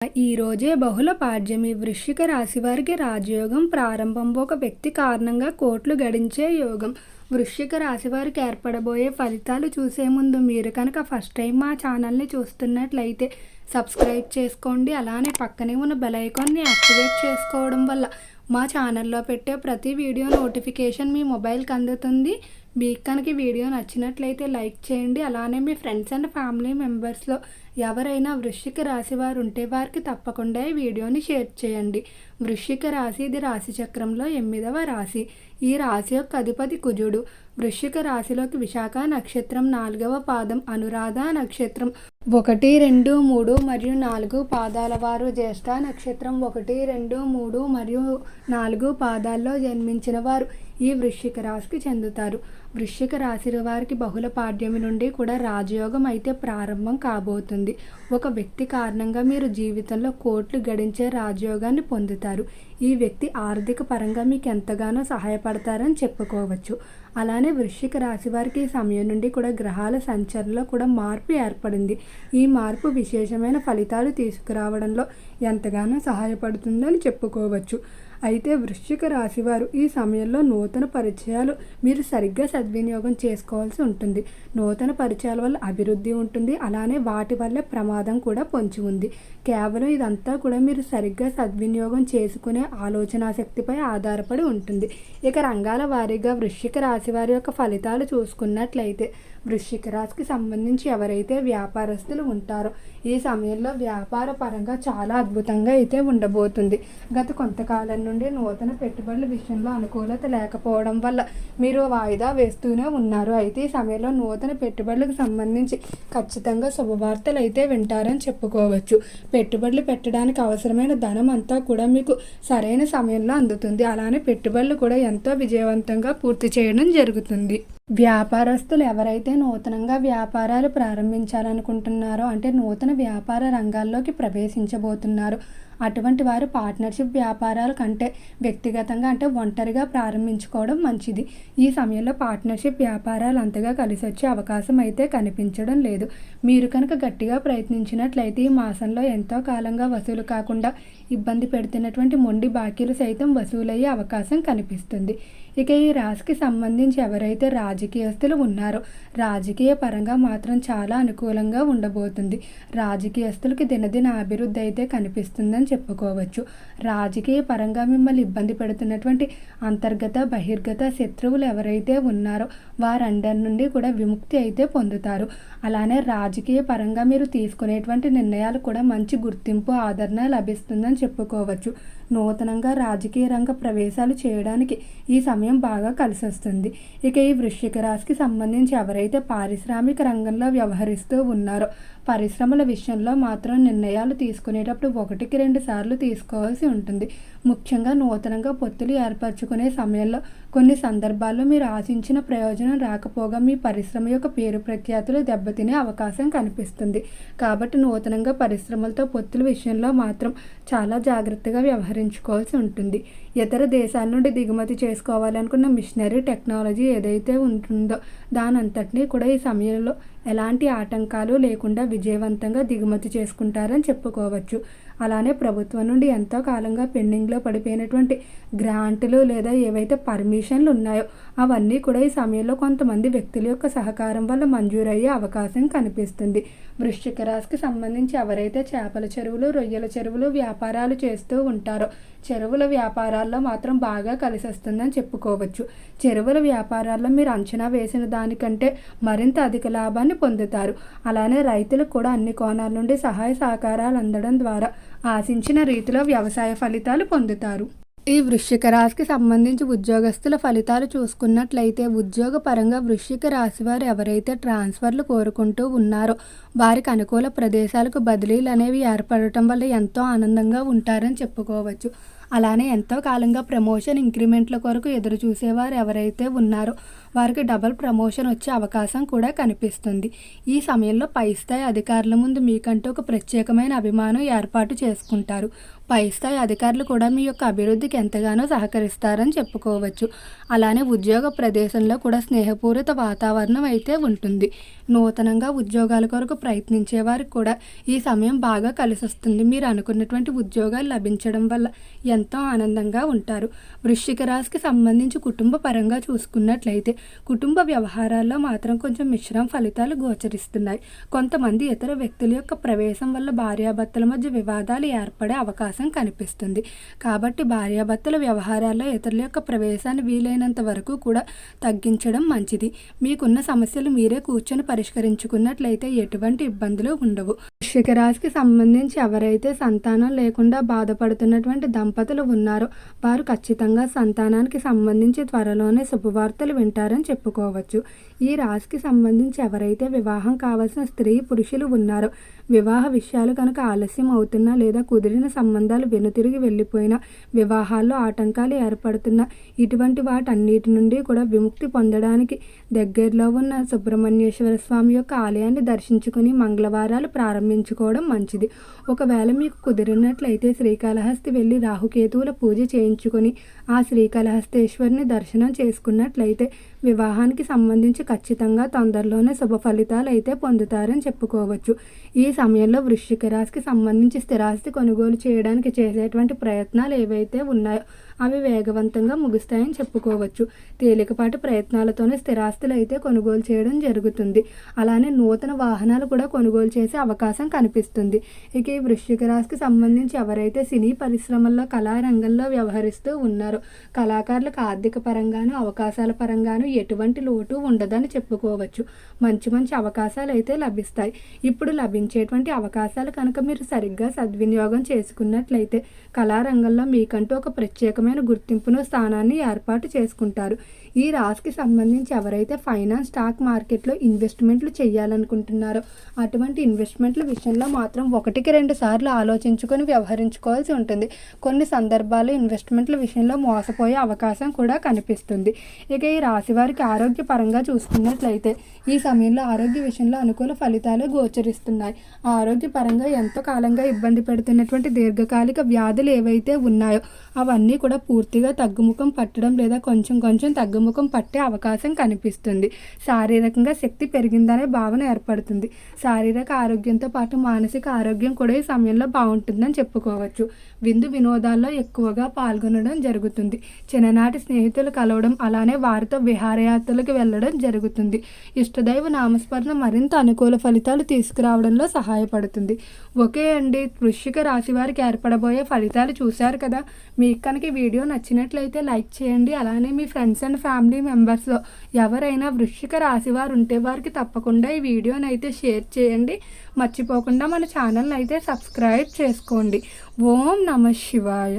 ఈ రోజే బహుళ పాడ్యమి వృశ్చిక రాశి వారికి రాజయోగం ప్రారంభం. ఒక వ్యక్తి కారణంగా కోట్లు గడించే యోగం. వృశ్చిక రాశి వారికి ఏర్పడబోయే ఫలితాలు చూసే ముందు మీరు కనుక ఫస్ట్ టైం మా ఛానల్ని చూస్తున్నట్లయితే సబ్స్క్రైబ్ చేసుకోండి. అలానే పక్కనే ఉన్న బెల్ ఐకాన్ని యాక్టివేట్ చేసుకోవడం వల్ల మా ఛానల్లో పెట్టే ప్రతి వీడియో నోటిఫికేషన్ మీ మొబైల్కి అందుతుంది. మీకు కనుక వీడియో నచ్చినట్లయితే లైక్ చేయండి. అలానే మీ ఫ్రెండ్స్ అండ్ ఫ్యామిలీ మెంబర్స్లో ఎవరైనా వృశ్చిక రాశి వారు ఉంటే వారికి తప్పకుండా ఈ వీడియోని షేర్ చేయండి. వృశ్చిక రాశి ఇది రాశి చక్రంలో 8వ రాశి. ఈ రాశి యొక్క అధిపతి కుజుడు. వృశ్చిక రాశిలోకి విశాఖ నక్షత్రం 4వ పాదం, అనురాధ నక్షత్రం 1, 2, 3 మరియు 4 పాదాల వారు, జ్యేష్ఠ నక్షత్రం 1, 2, 3 మరియు 4 పాదాల్లో జన్మించిన వారు ఈ వృశ్చిక రాశికి చెందుతారు. వృశ్చిక రాశి వారికి బహుళ పాడ్యమి నుండి కూడా రాజయోగం అయితే ప్రారంభం కాబోతుంది. ఒక వ్యక్తి కారణంగా మీరు జీవితంలో కోట్లు గడించే రాజయోగాన్ని పొందుతారు. ఈ వ్యక్తి ఆర్థిక పరంగా మీకు ఎంతగానో సహాయపడతారని చెప్పుకోవచ్చు. అలానే వృశ్చిక రాశి వారికి ఈ సమయం నుండి కూడా గ్రహాల సంచరణలో కూడా మార్పు ఏర్పడింది. ఈ మార్పు విశేషమైన ఫలితాలు తీసుకురావడంలో ఎంతగానో సహాయపడుతుందని చెప్పుకోవచ్చు. అయితే వృశ్చిక రాశి వారు ఈ సమయంలో నూతన పరిచయాలు మీరు సరిగ్గా సద్వినియోగం చేసుకోవాల్సి ఉంటుంది. నూతన పరిచయాల వల్ల అభివృద్ధి ఉంటుంది. అలానే వాటి వల్ల ప్రమాదం కూడా పొంచి ఉంది. కేవలం ఇదంతా కూడా మీరు సరిగ్గా సద్వినియోగం చేసుకునే ఆలోచన శక్తిపై ఆధారపడి ఉంటుంది. ఇక రంగాల వారీగా వృశ్చిక రాశి వారి యొక్క ఫలితాలు చూసుకున్నట్లయితే వృశ్చిక రాశికి సంబంధించి ఎవరైతే వ్యాపారస్తులు ఉంటారో ఈ సమయంలో వ్యాపార పరంగా చాలా అద్భుతంగా అయితే ఉండబోతుంది. గత కొంతకాలం నుండి నూతన పెట్టుబడుల విషయంలో అనుకూలత లేకపోవడం వల్ల మీరు వాయిదా వేస్తూనే ఉన్నారు. అయితే ఈ సమయంలో నూతన పెట్టుబడులకు సంబంధించి ఖచ్చితంగా శుభవార్తలు అయితే వింటారని చెప్పుకోవచ్చు. పెట్టుబడులు పెట్టడానికి అవసరమైన ధనం అంతా కూడా మీకు సరైన సమయంలో అందుతుంది. అలానే పెట్టుబడులు కూడా ఎంతో విజయవంతంగా పూర్తి చేయడం జరుగుతుంది. వ్యాపారస్తులు ఎవరైతే నూతనంగా వ్యాపారాలు ప్రారంభించాలనుకుంటున్నారో, అంటే నూతన వ్యాపార రంగాల్లోకి ప్రవేశించబోతున్నారు, అటువంటి వారు పార్ట్నర్షిప్ వ్యాపారాల కంటే వ్యక్తిగతంగా అంటే ఒంటరిగా ప్రారంభించుకోవడం మంచిది. ఈ సమయంలో పార్ట్నర్షిప్ వ్యాపారాలు అంతగా కలిసి వచ్చే అవకాశం అయితే కనిపించడం లేదు. మీరు కనుక గట్టిగా ప్రయత్నించినట్లయితే ఈ మాసంలో ఎంతో కాలంగా వసూలు కాకుండా ఇబ్బంది పెడుతున్నటువంటి మొండి బాకీలు సైతం వసూలయ్యే అవకాశం కనిపిస్తుంది. ఇక ఈ రాశికి సంబంధించి ఎవరైతే రాజకీయస్తులు ఉన్నారో రాజకీయ పరంగా మాత్రం చాలా అనుకూలంగా ఉండబోతుంది. రాజకీయస్తులకి దినదిన అభివృద్ధి అయితే కనిపిస్తుందని చెప్పుకోవచ్చు. రాజకీయ పరంగా మిమ్మల్ని ఇబ్బంది పెడుతున్నటువంటి అంతర్గత బహిర్గత శత్రువులు ఎవరైతే ఉన్నారో వారందరి నుండి కూడా విముక్తి అయితే పొందుతారు. అలానే రాజకీయ పరంగా మీరు తీసుకునేటువంటి నిర్ణయాలు కూడా మంచి గుర్తింపు ఆదరణ లభిస్తుందని చెప్పుకోవచ్చు. నూతనంగా రాజకీయ రంగ ప్రవేశాలు చేయడానికి ఈ సమయం బాగా కలిసి వస్తుంది. ఇక ఈ వృశ్చిక రాశికి సంబంధించి ఎవరైతే పారిశ్రామిక రంగంలో వ్యవహరిస్తూ ఉన్నారో పరిశ్రమల విషయంలో మాత్రం నిర్ణయాలు తీసుకునేటప్పుడు 1కి 2 సార్లు తీసుకోవాల్సి ఉంటుంది. ముఖ్యంగా నూతనంగా పొత్తులు ఏర్పరచుకునే సమయంలో కొన్ని సందర్భాల్లో మీరు ఆశించిన ప్రయోజనం రాకపోగా మీ పరిశ్రమ యొక్క పేరు ప్రఖ్యాతులు దెబ్బతినే అవకాశం కనిపిస్తుంది. కాబట్టి నూతనంగా పరిశ్రమలతో పొత్తుల విషయంలో మాత్రం చాలా జాగ్రత్తగా వ్యవహరించుకోవాల్సి ఉంటుంది. ఇతర దేశాల నుండి దిగుమతి చేసుకోవాలనుకున్న మిషనరీ టెక్నాలజీ ఏదైతే ఉంటుందో దానంతటినీ కూడా ఈ సమయంలో ఎలాంటి ఆటంకాలు లేకుండా విజయవంతంగా దిగుమతి చేసుకుంటారని చెప్పుకోవచ్చు. అలానే ప్రభుత్వం నుండి ఎంతో కాలంగా పెండింగ్లో పడిపోయినటువంటి గ్రాంటులు లేదా ఏవైతే పర్మిషన్లు ఉన్నాయో అవన్నీ కూడా ఈ సమయంలో కొంతమంది వ్యక్తుల యొక్క సహకారం వల్ల మంజూరయ్యే అవకాశం కనిపిస్తుంది. వృశ్చిక రాశికి సంబంధించి ఎవరైతే చేపల చెరువులు, రొయ్యల చెరువులు వ్యాపారాలు చేస్తూ ఉంటారో చెరువుల వ్యాపారాల్లో మాత్రం బాగా కలిసి వస్తుందని చెప్పుకోవచ్చు. చెరువుల వ్యాపారాల్లో మీరు అంచనా వేసిన దానికంటే మరింత అధిక లాభాన్ని పొందుతారు. అలానే రైతులకు కూడా అన్ని కోణాల నుండి సహాయ సహకారాలు అందడం ద్వారా ఆశించిన రీతిలో వ్యవసాయ ఫలితాలు పొందుతారు. ఈ వృశ్చిక రాశికి సంబంధించి ఉద్యోగస్తుల ఫలితాలు చూసుకున్నట్లయితే ఉద్యోగ పరంగా వృశ్చిక రాశి వారు ఎవరైతే ట్రాన్స్ఫర్లు కోరుకుంటూ ఉన్నారో వారికి అనుకూల ప్రదేశాలకు బదిలీలు అనేవి ఏర్పడటం వల్ల ఎంతో ఆనందంగా ఉంటారని చెప్పుకోవచ్చు. అలానే ఎంతో కాలంగా ప్రమోషన్ ఇంక్రిమెంట్ల కొరకు ఎదురు చూసేవారు ఎవరైతే ఉన్నారో వారికి డబుల్ ప్రమోషన్ వచ్చే అవకాశం కూడా కనిపిస్తుంది. ఈ సమయంలో పై స్థాయి అధికారుల ముందు మీకంటూ ఒక ప్రత్యేకమైన అభిమానం ఏర్పాటు చేసుకుంటారు. పై స్థాయి అధికారులు కూడా మీ యొక్క అభివృద్ధికి ఎంతగానో సహకరిస్తారని చెప్పుకోవచ్చు. అలానే ఉద్యోగ ప్రదేశంలో కూడా స్నేహపూరిత వాతావరణం అయితే ఉంటుంది. నూతనంగా ఉద్యోగాల కొరకు ప్రయత్నించే వారికి కూడా ఈ సమయం బాగా కలిసి వస్తుంది. మీరు అనుకున్నటువంటి ఉద్యోగాలు లభించడం వల్ల ఎంతో ఆనందంగా ఉంటారు. వృశ్చిక రాశికి సంబంధించి కుటుంబ పరంగా చూసుకున్నట్లయితే కుటుంబ వ్యవహారాల్లో మాత్రం కొంచెం మిశ్రమ ఫలితాలు గోచరిస్తున్నాయి. కొంతమంది ఇతర వ్యక్తుల యొక్క ప్రవేశం వల్ల భార్యాభర్తల మధ్య వివాదాలు ఏర్పడే అవకాశం కనిపిస్తుంది. కాబట్టి భార్యాభర్తల వ్యవహారాల్లో ఇతరుల యొక్క ప్రవేశాన్ని వీలైనంత వరకు కూడా తగ్గించడం మంచిది. మీకున్న సమస్యలు మీరే కూర్చొని పరిష్కరించుకున్నట్లయితే ఎటువంటి ఇబ్బందులు ఉండవు. వృశ్చిక రాశికి సంబంధించి ఎవరైతే సంతానం లేకుండా బాధపడుతున్నటువంటి దంపతులు ఉన్నారో వారు ఖచ్చితంగా సంతానానికి సంబంధించి త్వరలోనే శుభవార్తలు వింటారని చెప్పుకోవచ్చు. ఈ రాశికి సంబంధించి ఎవరైతే వివాహం కావాల్సిన స్త్రీ పురుషులు ఉన్నారో వివాహ విషయాలు కనుక ఆలస్యం అవుతున్నా లేదా కుదిరిన సంబంధాలు వెనుతిరిగి వెళ్ళిపోయినా వివాహాల్లో ఆటంకాలు ఏర్పడుతున్నా ఇటువంటి వాటన్నిటి నుండి కూడా విముక్తి పొందడానికి దగ్గరలో ఉన్న సుబ్రహ్మణ్యేశ్వర స్వామి యొక్క ఆలయాన్ని దర్శించుకుని మంగళవారాలు ప్రారంభించుకోవడం మంచిది. ఒకవేళ మీకు కుదిరినట్లయితే శ్రీకాళహస్తి వెళ్ళి రాహుకేతువుల పూజ చేయించుకొని ఆ శ్రీకాళహస్తేశ్వరిని దర్శనం చేసుకున్నట్లయితే వివాహానికి సంబంధించి ఖచ్చితంగా తొందరలోనే శుభ ఫలితాలు అయితే పొందుతారని చెప్పుకోవచ్చు. ఈ సమయంలో వృశ్చిక రాశికి సంబంధించి స్థిరాస్తి కొనుగోలు చేయడానికి చేసేటువంటి ప్రయత్నాలు ఏవైతే ఉన్నాయో అవి వేగవంతంగా ముగుస్తాయని చెప్పుకోవచ్చు. తేలికపాటి ప్రయత్నాలతోనే స్థిరాస్తులు అయితే కొనుగోలు చేయడం జరుగుతుంది. అలానే నూతన వాహనాలు కూడా కొనుగోలు చేసే అవకాశం కనిపిస్తుంది. ఇక ఈ వృశ్చిక రాశికి సంబంధించి ఎవరైతే సినీ పరిశ్రమల్లో కళారంగంలో వ్యవహరిస్తూ ఉన్నారో కళాకారులకు ఆర్థిక పరంగాను అవకాశాల పరంగాను ఎటువంటి లోటు ఉండదని చెప్పుకోవచ్చు. మంచి మంచి అవకాశాలు అయితే లభిస్తాయి. ఇప్పుడు లభించేటువంటి అవకాశాలు కనుక మీరు సరిగ్గా సద్వినియోగం చేసుకున్నట్లయితే కళారంగంలో మీకంటూ ఒక ప్రత్యేకమైన గుర్తింపును స్థానాన్ని ఏర్పాటు చేసుకుంటారు. ఈ రాశికి సంబంధించి ఎవరైతే ఫైనాన్స్ స్టాక్ మార్కెట్లో ఇన్వెస్ట్మెంట్లు చేయాలనుకుంటున్నారో అటువంటి ఇన్వెస్ట్మెంట్ల విషయంలో మాత్రం 1-2 సార్లు ఆలోచించుకొని వ్యవహరించుకోవాల్సి ఉంటుంది. కొన్ని సందర్భాల్లో ఇన్వెస్ట్మెంట్ల విషయంలో మోసపోయే అవకాశం కూడా కనిపిస్తుంది. ఇక ఈ రాశి వారికి ఆరోగ్యపరంగా చూసుకున్నట్లయితే ఈ సమయంలో ఆరోగ్య విషయంలో అనుకూల ఫలితాలు గోచరిస్తున్నాయి. ఆరోగ్యపరంగా ఎంతో కాలంగా ఇబ్బంది పెడుతున్నటువంటి దీర్ఘకాలిక వ్యాధులు ఏవైతే ఉన్నాయో అవన్నీ కూడా పూర్తిగా తగ్గుముఖం పట్టడం లేదా కొంచెం కొంచెం తగ్గుముఖం పట్టే అవకాశం కనిపిస్తుంది. శారీరకంగా శక్తి పెరిగిందనే భావన ఏర్పడుతుంది. శారీరక ఆరోగ్యంతో పాటు మానసిక ఆరోగ్యం కూడా ఈ సమయంలో బాగుంటుందని చెప్పుకోవచ్చు. విందు వినోదాల్లో ఎక్కువగా పాల్గొనడం జరుగుతుంది. చిన్ననాటి స్నేహితులు కలవడం అలానే వారితో విహారయాత్రలకు వెళ్ళడం జరుగుతుంది. ఇష్టదైవ నామస్మరణ మరింత అనుకూల ఫలితాలు తీసుకురావడంలో సహాయపడుతుంది. ఓకే అండి, వృశ్చిక రాశి వారికి ఏర్పడబోయే ఫలితాలు చూశారు కదా. మీకు కనుక ఈ వీడియో నచ్చినట్లయితే లైక్ చేయండి. అలానే మీ ఫ్రెండ్స్ అండ్ ఫ్యామిలీ మెంబర్స్లో ఎవరైనా వృశ్చిక రాశి వారు ఉంటే వారికి తప్పకుండా ఈ వీడియోని అయితే షేర్ చేయండి. మర్చిపోకుండా మన ఛానల్ని అయితే సబ్స్క్రైబ్ చేసుకోండి. ఓం నమః శివాయ.